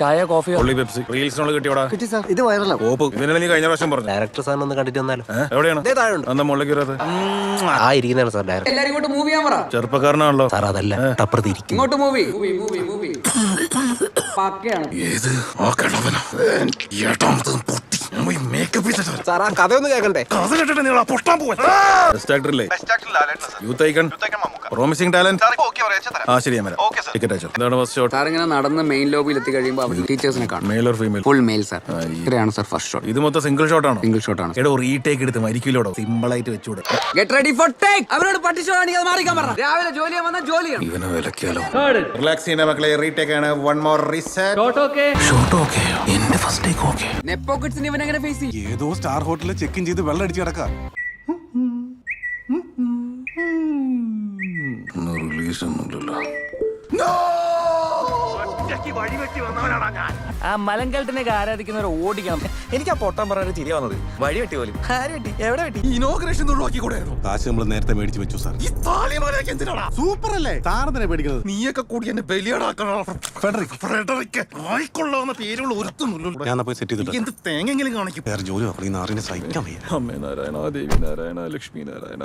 ചായ coffee Pepsi റീൽസിനോട് കിട്ടിയോടാ കിട്ടി sir. ഇത് വൈറലാ. ഓപ്പ് ഇതിനെ നീ കഴിഞ്ഞ പ്രാവശ്യം പറഞ്ഞു ഡയറക്ടർ സാറിന് ഒന്ന് കണ്ടിട്ട് വന്നാലോ? എവിടെയാണ് ദേ താഴെ ഉണ്ട്. അന്ന് മുകളിലേക്ക് വരാതെ ആ ഇരിക്കുന്നതാണ് സാർ ഡയറക്ടർ. എല്ലാരും ഇങ്ങോട്ട് മൂവ് ചെയ്യാൻ പറ. ചെറുപ്പക്കാരനാണല്ലോ സാർ അതല്ല, അപ്പുറത്ത് ഇരിക്കും. ഇങ്ങോട്ട് മൂവി മൂവി പക്കയാണ്. ഏത് ആ കിളവനോ? ഏട്ടാമത്തതും പൊട്ടി മേക്കപ്പ് സാർ ആ കഥയൊന്ന് കേൾക്കണ്ടേ? കഥ കേട്ടിട്ട് നിങ്ങൾ പൊട്ടാൻ പോവാ. ബെസ്റ്റ് ആക്ടർ ഇല്ലേ? Youth icon, promising talent. ആ ശരി, ഞാൻ വരാം. ടിക്കറ്റ് അയച്ചോ. എന്താണ് ഫസ്റ്റ് ഷോട്ട്? സാർ ഇങ്ങനെ നടന്ന് മെയിൻ ലോബിയിൽ എത്തി കഴിയുമ്പോൾ അവർ ടീച്ചേഴ്സിനെ കാണും. Male or female? Full male sir. ഇത്രയാണ് സാർ ഫസ്റ്റ് ഷോട്ട്. ഇത് മൊത്തം സിംഗിൾ ഷോട്ട് ആണോ? സിംഗിൾ ഷോട്ട് ആണ്. എടോ റീടേക്ക് എടുത്ത് മരിക്കില്ലോടോ, സിമ്പിൾ ആയിട്ട് വെച്ചൂടെ. Get ready for take. അവരോട് പട്ടി ഷോ കാണിക്കാതെ മാറിക്കാൻ പറ. രാവിലെ ജോലി ചെയ്യാൻ വന്നാൽ ജോലി ചെയ്യണം. ഇവനെ വിലക്കിയാലോ? റിലാക്സ് ചെയ്യണ മക്കളെ, റീടേക്ക് ആണ്. One more reset. Shot okay. എന്റെ ഫസ്റ്റ് ടേക്ക് ഓക്കേ. നെപ്പോ കിഡ്സിനെ ഇവൻ എങ്ങനെ ഫേസ് ചെയ്യും? ഏതോ സ്റ്റാർ ഹോട്ടലിൽ ചെക്ക് ഇൻ ചെയ്ത് വെള്ളം അടിച്ച് കിടക്കാം. റിലീസ് ഒന്നുമില്ലല്ലോ. ആ മലങ്കൽട്ടിനൊക്കെ ആരാധിക്കുന്നവർ ഓടിക്കണം. എനിക്ക് ആ പൊട്ടാൻ പറയാൻ തിരികെ വന്നത് വഴി വെട്ടി പോലും. ആര് വെട്ടി? എവിടെ വെട്ടി? ഇനോഗ്രേഷൻ ഒഴിവാക്കി കൂടെയായിരുന്നു. കാശ് നമ്മൾ നേരത്തെ മേടിച്ച് വെച്ചു സാർ. ഈ താളിമാലയൊക്കെ എന്തിനാടാ? സൂപ്പർ അല്ലേ? താരത്തിനെ പേടിക്കുന്നത്. നീയൊക്കെ കൂടി എന്നെ ബലിയാടാക്കണം. ഫ്രെഡറിക് ആയിക്കൊള്ളാവുന്ന പേരുകൾ ഒരുത്തുന്നില്ലല്ലോ. ഞാൻ പോയി സെറ്റ് ചെയ്തിട്ട് എന്ത് തേങ്ങെങ്കിലും കാണിക്കും. വേറെ ജോലി നോക്കണം. ഈ നാറിനെ സഹിക്കാൻ വയ്യ. അമ്മേ നാരായണ, ദേവി നാരായണ, ലക്ഷ്മി നാരായണ.